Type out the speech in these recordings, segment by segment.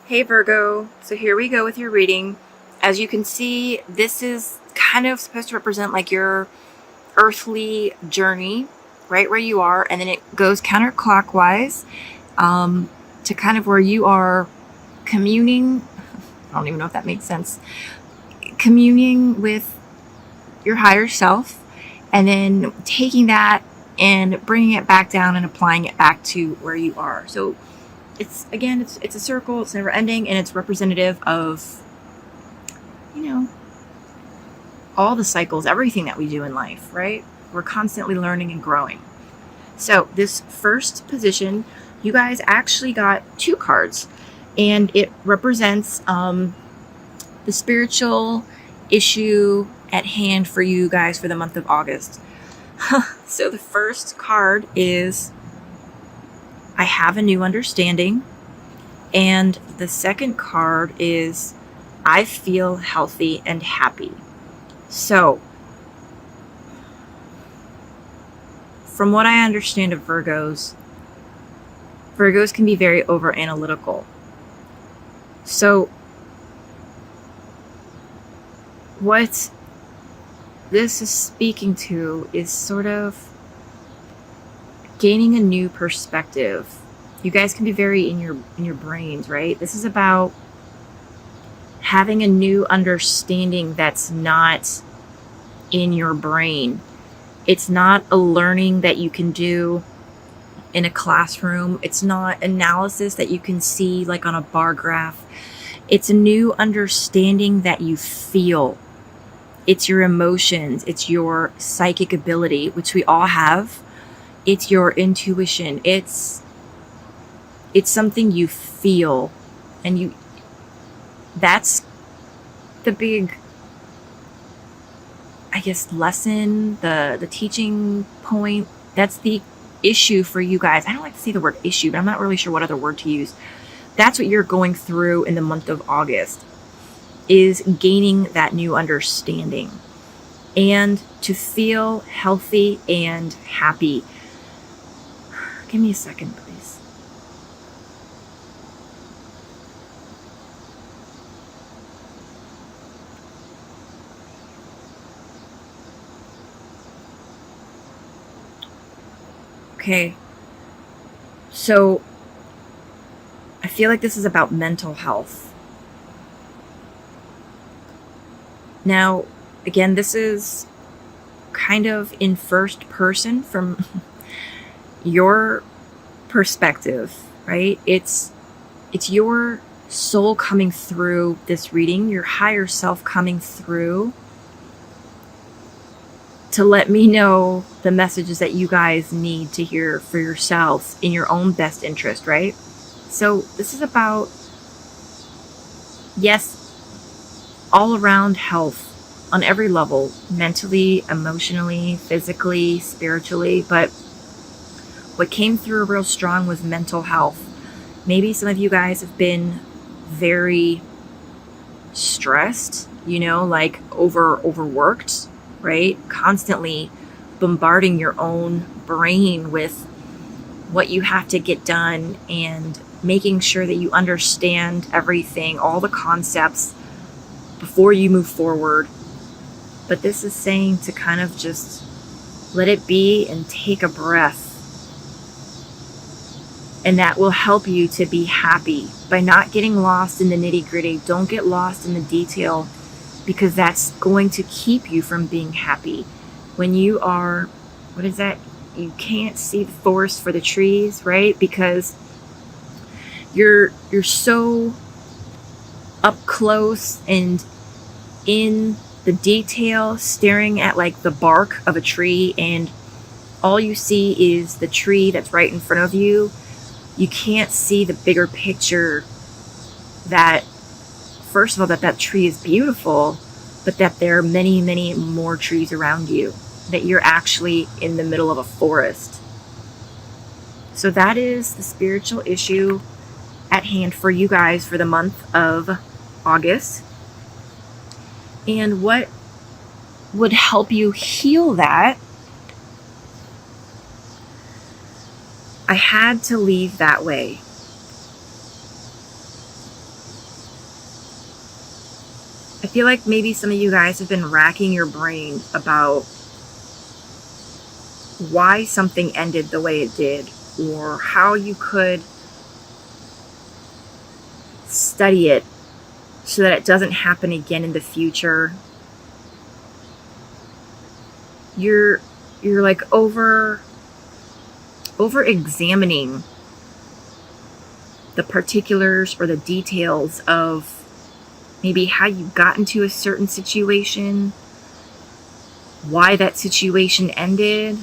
Hey Virgo, so here we go with your reading. As you can see, this is kind of supposed to represent like your earthly journey, right where you are, and then it goes counterclockwise to kind of where you are communing. I don't even know if that makes sense. Communing with your higher self, and then taking that and bringing it back down and applying it back to where you are. So it's a circle, it's never ending, and it's representative of, you know, all the cycles, everything that we do in life, right? We're constantly learning and growing. So this first position, you guys actually got two cards, and it represents the spiritual issue at hand for you guys for the month of August. So the first card is I have a new understanding. And the second card is I feel healthy and happy. So, from what I understand of Virgos can be very over analytical. So, what this is speaking to is sort of gaining a new perspective. You guys can be very in your brains, right? This is about having a new understanding that's not in your brain. It's not a learning that you can do in a classroom. It's not analysis that you can see like on a bar graph. It's a new understanding that you feel. It's your emotions. It's your psychic ability, which we all have. It's your intuition. It's something you feel, and that's the big, I guess, lesson, the teaching point. That's the issue for you guys. I don't like to say the word issue, but I'm not really sure what other word to use. That's what you're going through in the month of August, is gaining that new understanding and to feel healthy and happy. Give me a second, please. Okay, so I feel like this is about mental health. Now, again, this is kind of in first person from your perspective, right? It's your soul coming through this reading, your higher self coming through to let me know the messages that you guys need to hear for yourselves in your own best interest, right? So this is about, yes, all around health on every level, mentally, emotionally, physically, spiritually. But what came through real strong was mental health. Maybe some of you guys have been very stressed, like overworked, right? Constantly bombarding your own brain with what you have to get done and making sure that you understand everything, all the concepts before you move forward. But this is saying to kind of just let it be and take a breath. And that will help you to be happy by not getting lost in the nitty-gritty. Don't get lost in the detail, because that's going to keep you from being happy. When you are, what is that? You can't see the forest for the trees, right? Because you're so up close and in the detail, staring at like the bark of a tree, and all you see is the tree that's right in front of you. You can't see the bigger picture, that first of all, that tree is beautiful, but that there are many, many more trees around you, that you're actually in the middle of a forest. So that is the spiritual issue at hand for you guys for the month of August. And what would help you heal that? I had to leave that way. I feel like maybe some of you guys have been racking your brain about why something ended the way it did, or how you could study it so that it doesn't happen again in the future. You're like over examining the particulars or the details of maybe how you got into a certain situation, why that situation ended.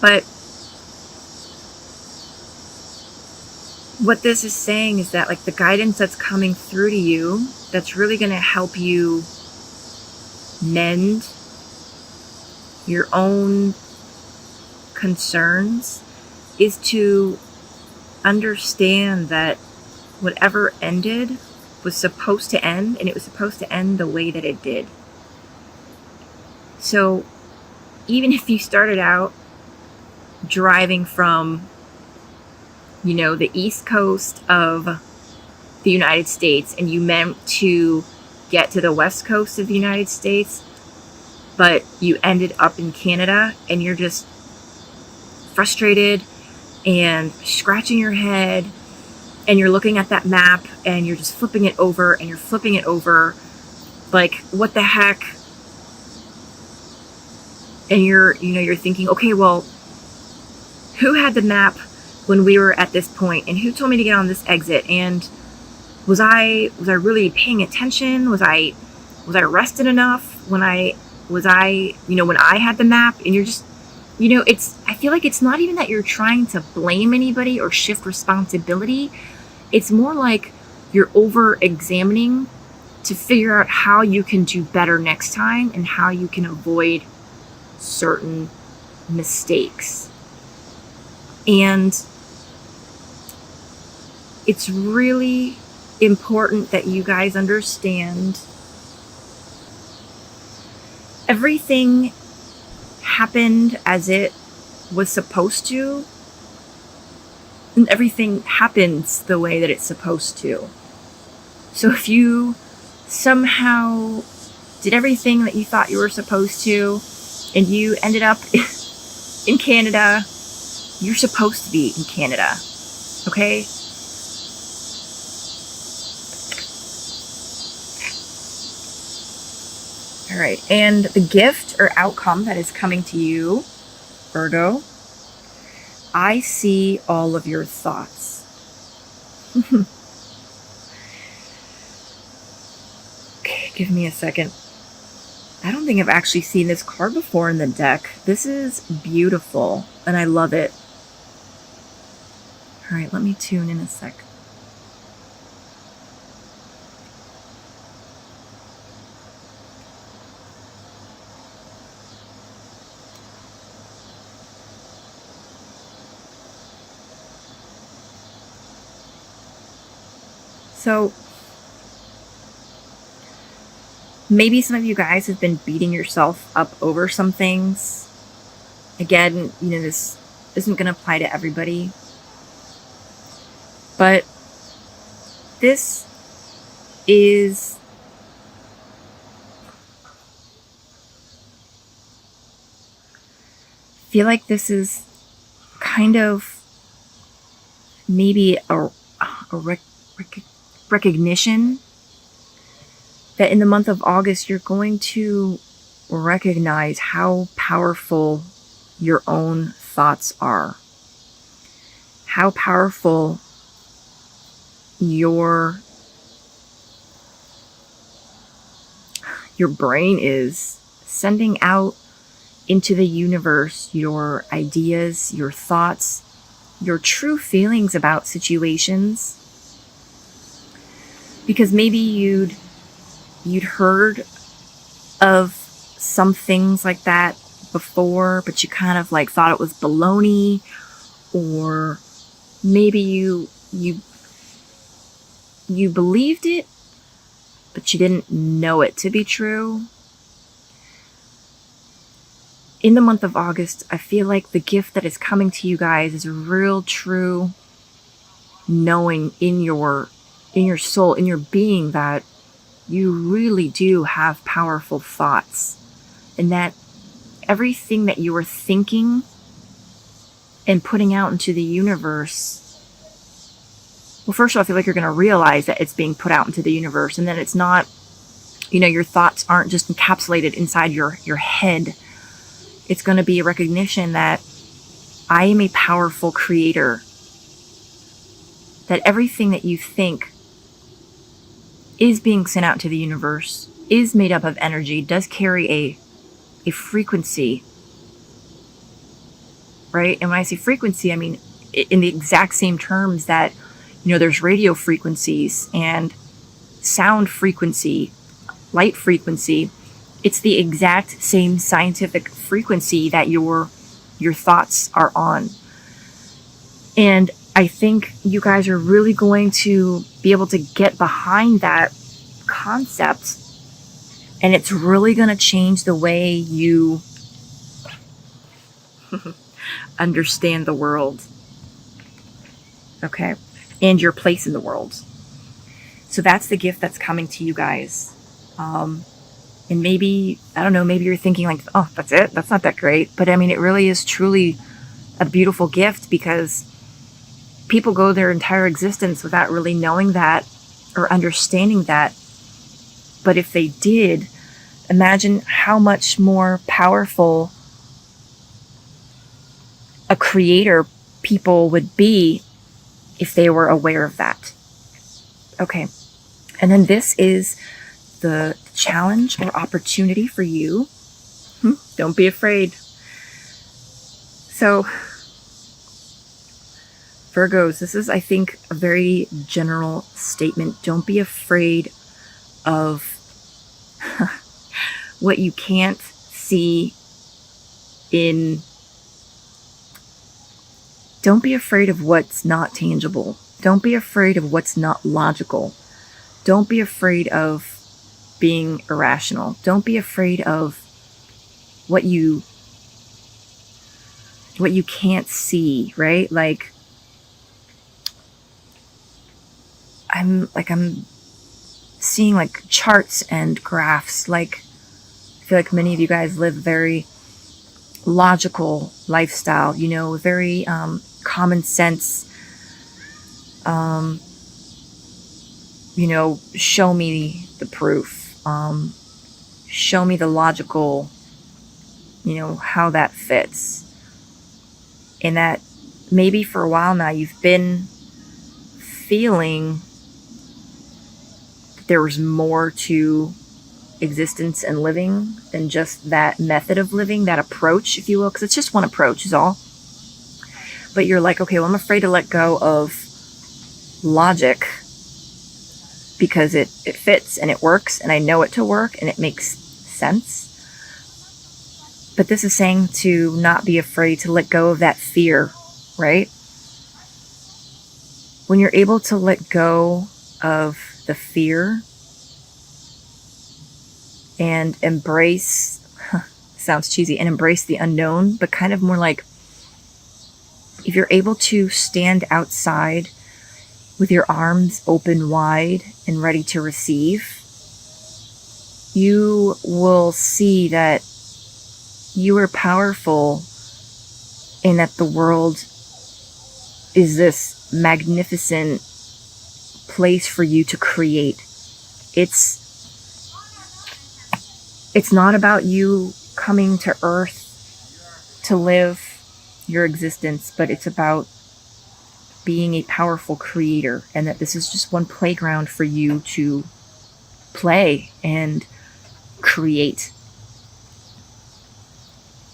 But what this is saying is that, like, the guidance that's coming through to you that's really going to help you mend your own concerns is to understand that whatever ended was supposed to end, and it was supposed to end the way that it did. So even if you started out driving from, the East Coast of the United States, and you meant to get to the West Coast of the United States, but you ended up in Canada, and you're just frustrated and scratching your head, and you're looking at that map, and you're just flipping it over, and you're flipping it over, like, what the heck? And you're thinking, okay, well, who had the map when we were at this point, and who told me to get on this exit, and was I really paying attention? Was I rested enough when I had the map? And you're just, I feel like it's not even that you're trying to blame anybody or shift responsibility. It's more like you're over examining to figure out how you can do better next time and how you can avoid certain mistakes. And it's really important that you guys understand everything happened as it was supposed to, and everything happens the way that it's supposed to. So if you somehow did everything that you thought you were supposed to, and you ended up in Canada, you're supposed to be in Canada, okay? All right, and the gift or outcome that is coming to you, Virgo, I see all of your thoughts. Okay, give me a second. I don't think I've actually seen this card before in the deck. This is beautiful, and I love it. All right, let me tune in a sec. So maybe some of you guys have been beating yourself up over some things. Again, this isn't going to apply to everybody. But this is I feel like this is kind of maybe a recognition that in the month of August, you're going to recognize how powerful your own thoughts are, how powerful your brain is, sending out into the universe your ideas, your thoughts, your true feelings about situations. Because maybe you'd heard of some things like that before, but you kind of like thought it was baloney, or maybe you believed it, but you didn't know it to be true. In the month of August, I feel like the gift that is coming to you guys is a real, true knowing in your soul, in your being, that you really do have powerful thoughts, and that everything that you are thinking and putting out into the universe, well, first of all, I feel like you're going to realize that it's being put out into the universe, and then it's not, your thoughts aren't just encapsulated inside your head. It's going to be a recognition that I am a powerful creator, that everything that you think is being sent out to the universe, is made up of energy, does carry a frequency, right? And when I say frequency, I mean in the exact same terms that, there's radio frequencies and sound frequency, light frequency. It's the exact same scientific frequency that your thoughts are on. And I think you guys are really going to be able to get behind that concept, and it's really going to change the way you understand the world. Okay? And your place in the world. So that's the gift that's coming to you guys. And maybe, I don't know, maybe you're thinking like, oh, that's it? That's not that great. But I mean, it really is truly a beautiful gift, because people go their entire existence without really knowing that or understanding that. But if they did, imagine how much more powerful a creator people would be if they were aware of that. Okay. And then this is the challenge or opportunity for you. Don't be afraid. So, Virgos, this is, I think, a very general statement. Don't be afraid of what you can't see in. Don't be afraid of what's not tangible. Don't be afraid of what's not logical. Don't be afraid of being irrational. Don't be afraid of what you can't see, right? Like, I'm seeing like charts and graphs. Like, I feel like many of you guys live very logical lifestyle, very common sense. Show me the proof. Show me the logical, how that fits. And that maybe for a while now you've been feeling that there was more to existence and living than just that method of living, that approach, if you will, because it's just one approach is all. But you're like, okay, well, I'm afraid to let go of logic because it fits and it works and I know it to work and it makes sense. But this is saying to not be afraid to let go of that fear, right? When you're able to let go of the fear and embrace, sounds cheesy, and embrace the unknown, but kind of more like if you're able to stand outside with your arms open wide and ready to receive, you will see that you are powerful and that the world is this magnificent place for you to create. It's not about you coming to Earth to live your existence, but it's about being a powerful creator, and that this is just one playground for you to play and create.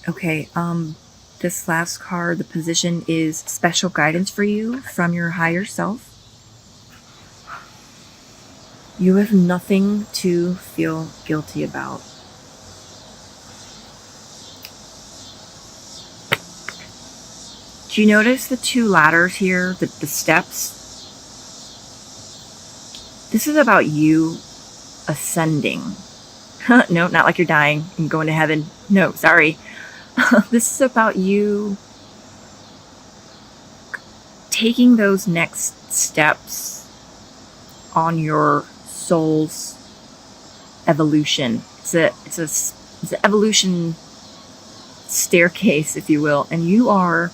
Okay, this last card, the position is special guidance for you from your higher self. You have nothing to feel guilty about. Do you notice the two ladders here, the steps? This is about you ascending. No, not like you're dying and going to heaven. No, sorry. This is about you taking those next steps on your soul's evolution. It's an evolution staircase, if you will, and you are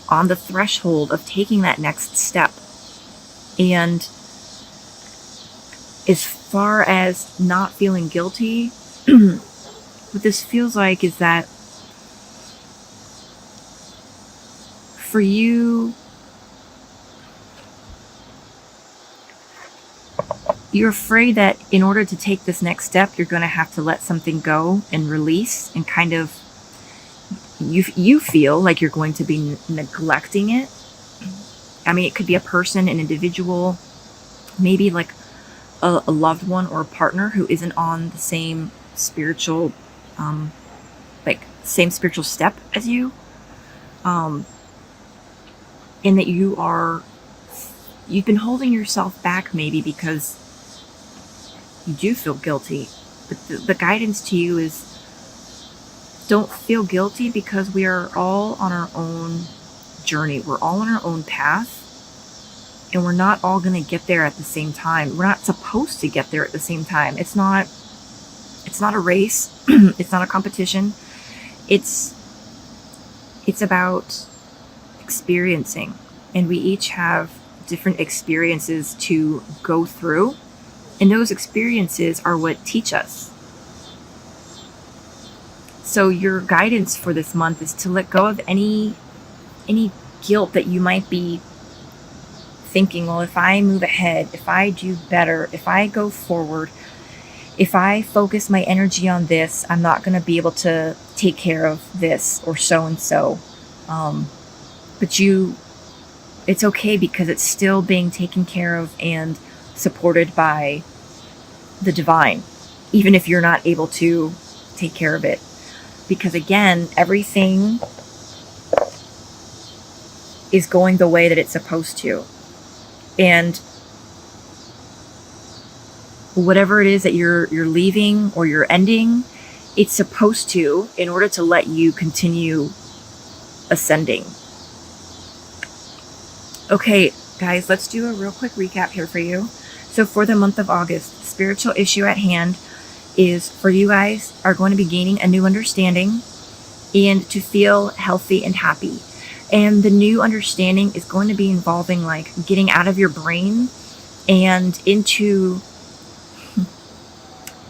on the threshold of taking that next step. And as far as not feeling guilty, what this feels like is that for you, you're afraid that in order to take this next step, you're going to have to let something go and release, and kind of you feel like you're going to be neglecting it. I mean, it could be a person, an individual, maybe like a loved one or a partner who isn't on the same spiritual, same spiritual step as you, and that you've been holding yourself back maybe because you do feel guilty. But the guidance to you is, don't feel guilty, because we are all on our own journey. We're all on our own path, and we're not all going to get there at the same time. We're not supposed to get there at the same time. It's not a race. It's not a competition. It's about experiencing, and we each have different experiences to go through, and those experiences are what teach us. So your guidance for this month is to let go of any guilt that you might be thinking, well, if I move ahead, if I do better, if I go forward, if I focus my energy on this, I'm not going to be able to take care of this or so and so. But it's okay, because it's still being taken care of and supported by the divine, even if you're not able to take care of it. Because again, everything is going the way that it's supposed to. And whatever it is that you're leaving or you're ending, it's supposed to, in order to let you continue ascending. Okay, guys, let's do a real quick recap here for you. So for the month of August, the spiritual issue at hand is, for you guys, are going to be gaining a new understanding and to feel healthy and happy. And the new understanding is going to be involving like getting out of your brain and into,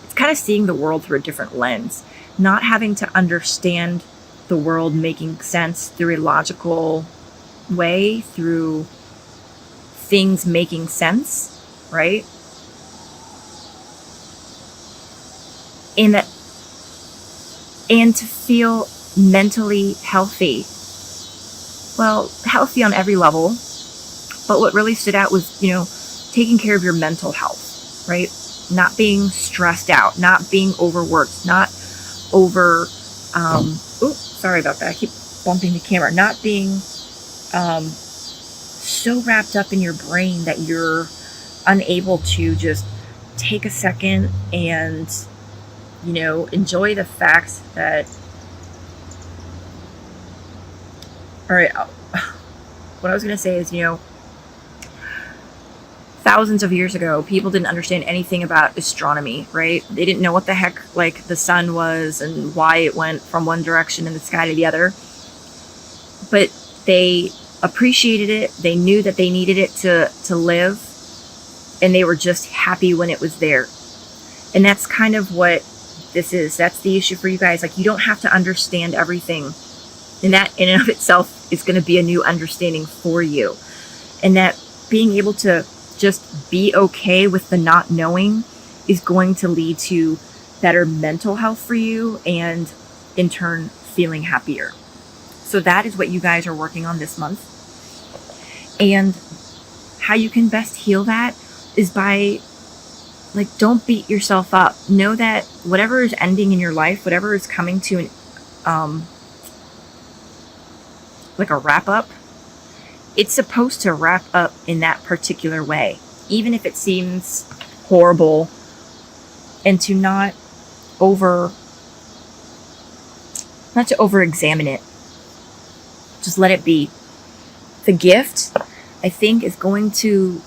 it's kind of seeing the world through a different lens, not having to understand the world making sense through a logical way, through things making sense, right? And to feel mentally healthy. Well, healthy on every level, but what really stood out was, taking care of your mental health, right? Not being stressed out, not being overworked, not sorry about that. I keep bumping the camera. Not being so wrapped up in your brain that you're unable to just take a second and, enjoy the fact that, all right, what I was going to say is, thousands of years ago, people didn't understand anything about astronomy, right? They didn't know what the heck, the sun was and why it went from one direction in the sky to the other. But they appreciated it. They knew that they needed it to live. And they were just happy when it was there. And that's kind of what this is. That's the issue for you guys. You don't have to understand everything. And that in and of itself is going to be a new understanding for you. And that being able to just be okay with the not knowing is going to lead to better mental health for you, and in turn feeling happier. So that is what you guys are working on this month. And how you can best heal that is by, don't beat yourself up. Know that whatever is ending in your life, whatever is coming to an a wrap up, it's supposed to wrap up in that particular way, even if it seems horrible, and to not to over-examine it. Just let it be. The gift, I think, is going to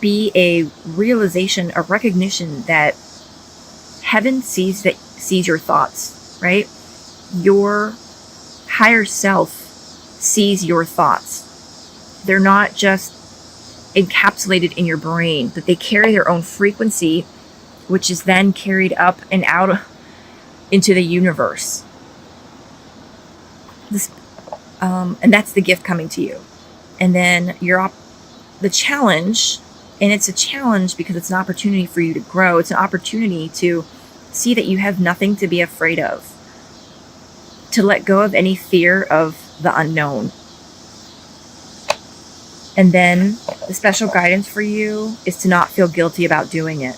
be a realization, a recognition that heaven sees your thoughts, right? Your higher self sees your thoughts. They're not just encapsulated in your brain, but they carry their own frequency, which is then carried up and out into the universe. And that's the gift coming to you. And then the challenge, and it's a challenge because it's an opportunity for you to grow. It's an opportunity to see that you have nothing to be afraid of, to let go of any fear of the unknown. And then the special guidance for you is to not feel guilty about doing it.